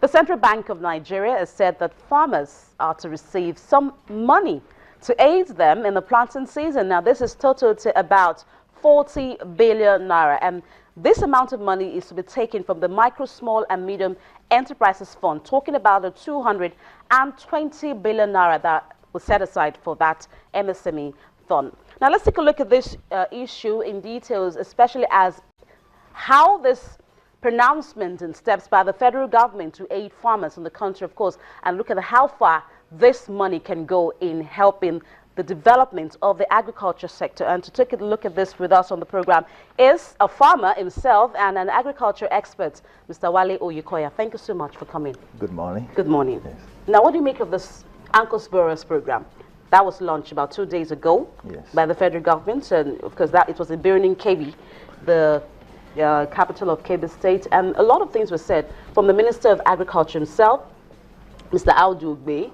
The Central Bank of Nigeria has said that farmers are to receive some money to aid them in the planting season. Now, this is total to about 40 billion naira, and this amount of money is to be taken from the Micro, Small and Medium Enterprises Fund, talking about the 220 billion naira that was set aside for that MSME fund. Now, let's take a look at this issue in details, especially as how this pronouncement and steps by the federal government to aid farmers in the country, of course, and look at how far this money can go in helping the development of the agriculture sector. And to take a look at this with us on the program is a farmer himself and an agriculture expert, Mr. Wale Oyukoya. Thank you so much for coming. Good morning. Good morning. Yes. Now, what do you make of this Uncle's Borrowers program? That was launched about 2 days ago by the federal government, and of course it was in Birnin, Kebbi, the capital of Kebbi State, and a lot of things were said from the Minister of Agriculture himself, Mr. Audu Ugbe.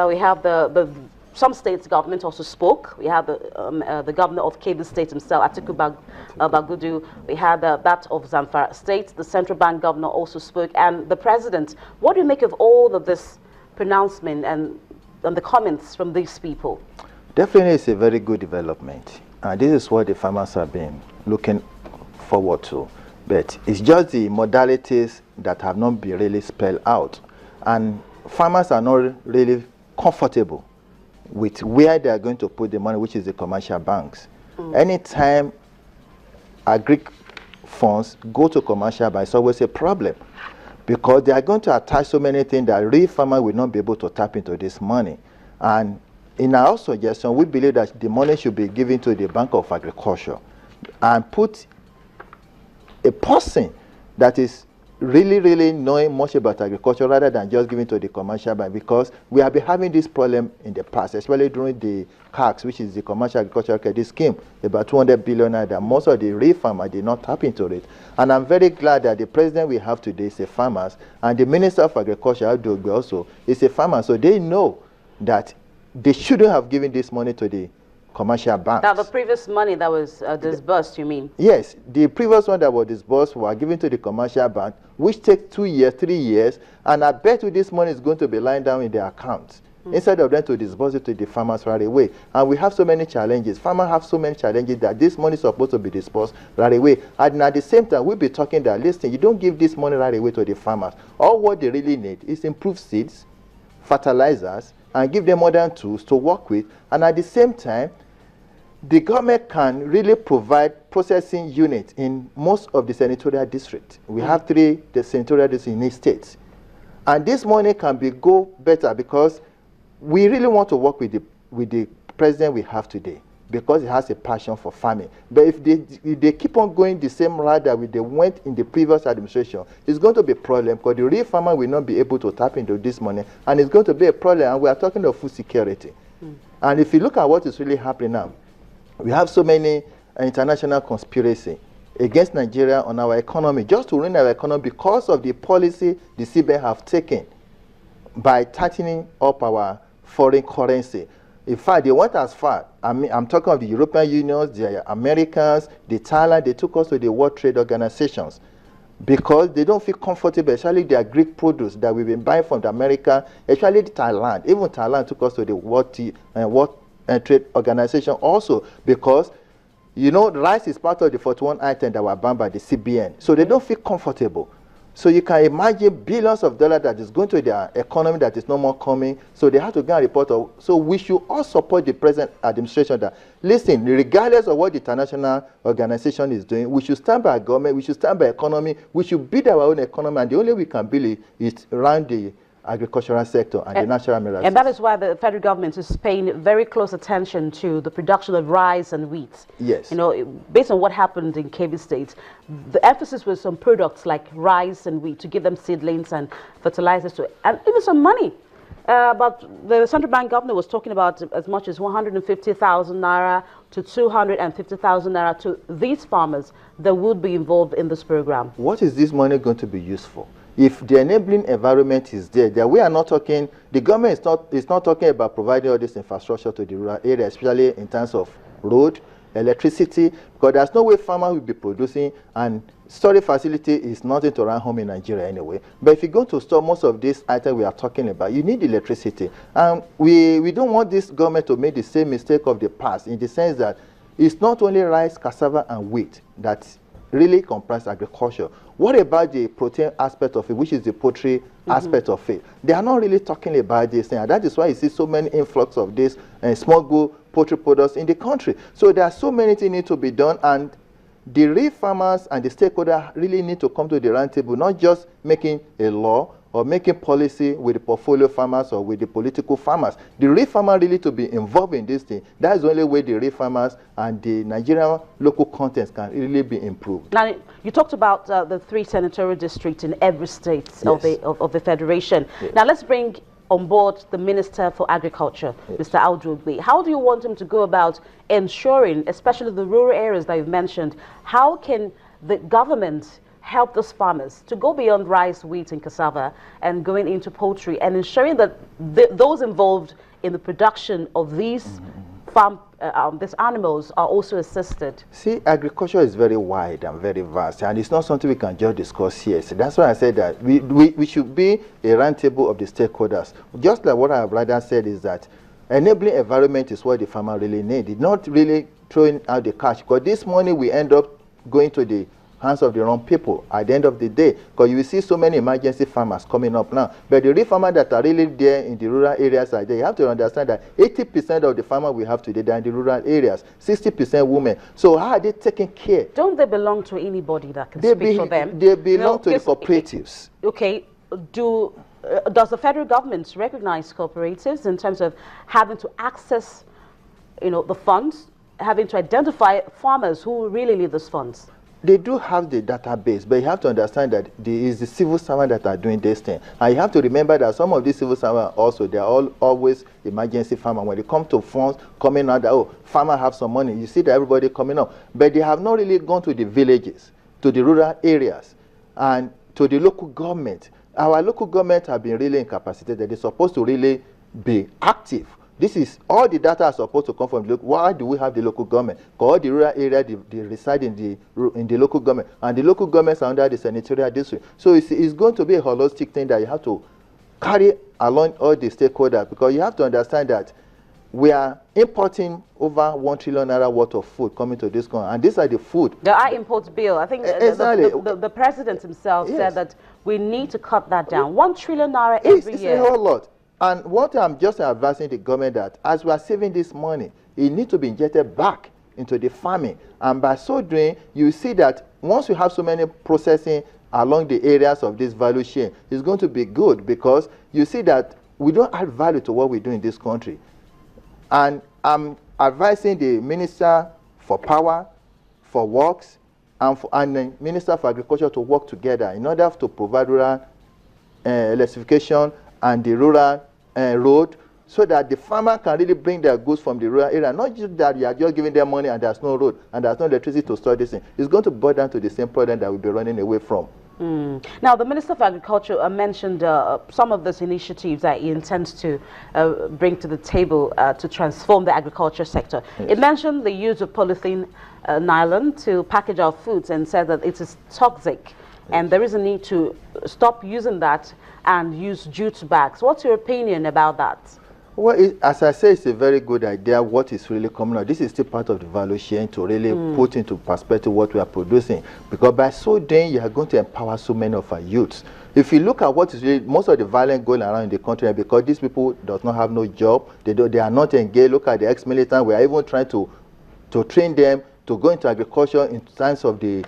We have some states government also spoke. We have the governor of Kebbi State himself, Atiku Bagudu. We had that of Zamfara State. The central bank governor also spoke, and the president. What do you make of all of this pronouncement and the comments from these people? Definitely, it's a very good development, and this is what the farmers have been looking forward to. But it's just the modalities that have not been really spelled out, and farmers are not really comfortable with where they are going to put the money, which is the commercial banks. Anytime Agric funds go to commercial banks, it's always a problem, because they are going to attach so many things that real farmer will not be able to tap into this money. And in our suggestion, we believe that the money should be given to the Bank of Agriculture and put a person that is really knowing much about agriculture rather than just giving to the commercial bank, because we have been having this problem in the past, especially during the CACS, which is the Commercial Agricultural Credit Scheme, about 200 billion that most of the real farmers did not tap into it. And I'm very glad that the president we have today is a farmer, and the Minister of Agriculture also is a farmer, so they know that they shouldn't have given this money to the commercial banks. Now, the previous money that was disbursed, you mean? Yes, the previous one that was disbursed were given to the commercial bank, which takes 2 years, 3 years, and I bet you this money is going to be lying down in their accounts instead of them to disburse it to the farmers right away. And we have so many challenges. Farmers have so many challenges that this money is supposed to be disbursed right away. And at the same time, we'll be talking that, listen, you don't give this money right away to the farmers. All what they really need is improved seeds, fertilizers, and give them modern tools to work with. And at the same time, the government can really provide processing units in most of the senatorial districts. We have 3 senatorial districts in each state. And this money can go better, because we really want to work with the president we have today, because he has a passion for farming. But if they keep on going the same route that they went in the previous administration, it's going to be a problem, because the real farmer will not be able to tap into this money, and it's going to be a problem. And we are talking of food security. And if you look at what is really happening now, we have so many international conspiracy against Nigeria on our economy, just to ruin our economy, because of the policy the CBN have taken by tightening up our foreign currency. In fact, they went as far, I'm talking of the European Union, the Americans, the Thailand, they took us to the World Trade Organizations, because they don't feel comfortable, especially the Agric produce that we've been buying from the America, especially Thailand. Even Thailand took us to the World Trade Organization also, because rice is part of the 41 items that were banned by the CBN, so they don't feel comfortable. So you can imagine billions of dollars that is going to their economy that is no more coming, so they have to go and report. So we should all support the present administration that, listen, regardless of what the international organization is doing, we should stand by our government, we should stand by economy, we should build our own economy, and the only way we can build it is around the agricultural sector and the natural minerals. And that is why the federal government is paying very close attention to the production of rice and wheat. Yes. Based on what happened in Kebbi State, the emphasis was on products like rice and wheat to give them seedlings and fertilizers and even some money. But the central bank governor was talking about as much as 150,000 naira to 250,000 naira to these farmers that would be involved in this program. What is this money going to be used for? If the enabling environment is there, we are not talking, the government is not talking about providing all this infrastructure to the rural area, especially in terms of road, electricity, because there's no way farmer will be producing, and storage facility is nothing to run home in Nigeria anyway. But if you're going to store most of these items we are talking about, you need electricity. And we don't want this government to make the same mistake of the past, in the sense that it's not only rice, cassava, and wheat that really comprise agriculture. What about the protein aspect of it, which is the poultry aspect of it? They are not really talking about this thing, and that is why you see so many influx of this smuggled poultry products in the country. So there are so many things need to be done, and the real farmers and the stakeholders really need to come to the round table, not just making a law or making policy with the portfolio farmers or with the political farmers. The real farmer really to be involved in this thing. That is the only way the real farmers and the Nigerian local contents can really be improved. Now, you talked about the 3 senatorial districts in every state of the Federation. Yes. Now, let's bring on board the Minister for Agriculture, Mr. Agric. How do you want him to go about ensuring, especially the rural areas that you've mentioned, how can the government help those farmers to go beyond rice, wheat, and cassava and going into poultry, and ensuring that those involved in the production of these these animals are also assisted? See, agriculture is very wide and very vast, and it's not something we can just discuss here. So that's why I said that we should be a roundtable of the stakeholders. Just like what our brother said, is that enabling environment is what the farmer really needs. It's not really throwing out the cash, because this money will end up going to the hands of the wrong people at the end of the day, because you will see so many emergency farmers coming up now. But the real farmers that are really there in the rural areas are there. You have to understand that 80% of the farmers we have today are in the rural areas, 60% women. So how are they taking care? Don't they belong to anybody that can speak for them? They belong to the cooperatives. Okay, does the federal government recognize cooperatives in terms of having to access, the funds, having to identify farmers who really need those funds? They do have the database, but you have to understand that it's the civil servants that are doing this thing. And you have to remember that some of these civil servants also, they are always emergency farmers. When it comes to funds coming out, that, farmers have some money, you see that everybody coming up. But they have not really gone to the villages, to the rural areas, and to the local government. Our local government have been really incapacitated. They're supposed to really be active. This is all the data are supposed to come from the local. Why do we have the local government? Because all the rural area they reside in the local government, and the local governments are under the senatorial district. So it's going to be a holistic thing that you have to carry along all the stakeholders, because you have to understand that we are importing over 1 trillion naira worth of food coming to this country, and these are the food. The import bill, I think exactly. the president himself said that we need to cut that down. 1 trillion naira every year. It's a whole lot. And what I'm just advising the government, that as we are saving this money, it needs to be injected back into the farming. And by so doing, you see that once you have so many processing along the areas of this value chain, it's going to be good, because you see that we don't add value to what we do in this country. And I'm advising the Minister for Power, for Works, and the Minister for Agriculture to work together in order to provide rural electrification and the rural road, so that the farmer can really bring their goods from the rural area. Not just that you are just giving them money and there's no road and there's no electricity to store this in. It's going to boil down to the same problem that we'll be running away from. Now, the Minister of Agriculture mentioned some of those initiatives that he intends to bring to the table to transform the agriculture sector. Yes. It mentioned the use of polythene nylon to package our foods, and said that it is toxic. And there is a need to stop using that and use jute bags. What's your opinion about that? Well, as I say, it's a very good idea. What is really coming out, this is still part of the value chain to really put into perspective what we are producing. Because by so doing, you are going to empower so many of our youths. If you look at what is really, most of the violence going around in the country, because these people does not have no job, they are not engaged. Look at the ex-militants. We are even trying to train them to go into agriculture in terms of the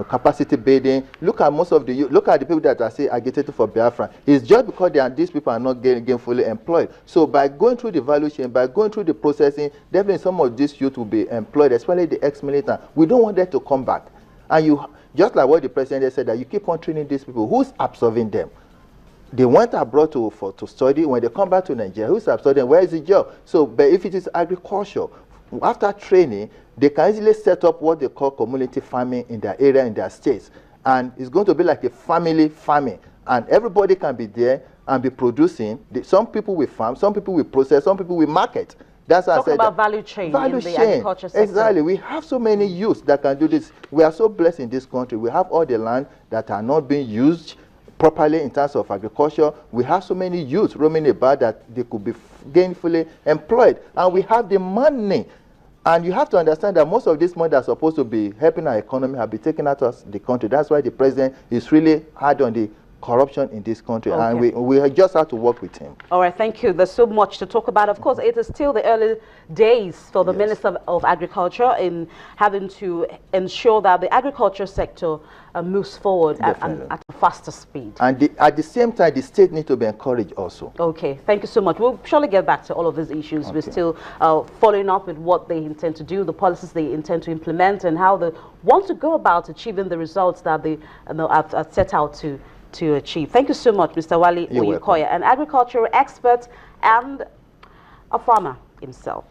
capacity building. Look at most of the people that are say agitated for Biafra. It's just because these people are not gainfully employed. So by going through the value chain, by going through the processing, definitely some of these youth will be employed, especially the ex-militant. We don't want them to come back. And you, just like what the president said, that you keep on training these people. Who's absorbing them? They went abroad to study. When they come back to Nigeria, who's absorbing them? Where is the job? So, but if it is agriculture, after training, they can easily set up what they call community farming in their area, in their states. And it's going to be like a family farming. And everybody can be there and be producing. Some people will farm, some people will process, some people will market. That's why I Talking said about value chain value in the chain. agriculture sector. Exactly. We have so many youths that can do this. We are so blessed in this country. We have all the land that are not being used properly in terms of agriculture. We have so many youths roaming about that they could be gainfully employed. And we have the money. And you have to understand that most of this money that's supposed to be helping our economy have been taken out of the country. That's why the president is really hard on the corruption in this country. Okay. And we just have to work with him. All right, thank you. There's so much to talk about. Of course, it is still the early days for the Minister of Agriculture in having to ensure that the agriculture sector moves forward at a faster speed. And at the same time, the state needs to be encouraged also. Okay, thank you so much. We'll surely get back to all of these issues. Okay. We're still following up with what they intend to do, the policies they intend to implement, and how they want to go about achieving the results that they have set out to achieve. Thank you so much, Mr. Wale Oyekoya, an agricultural expert and a farmer himself.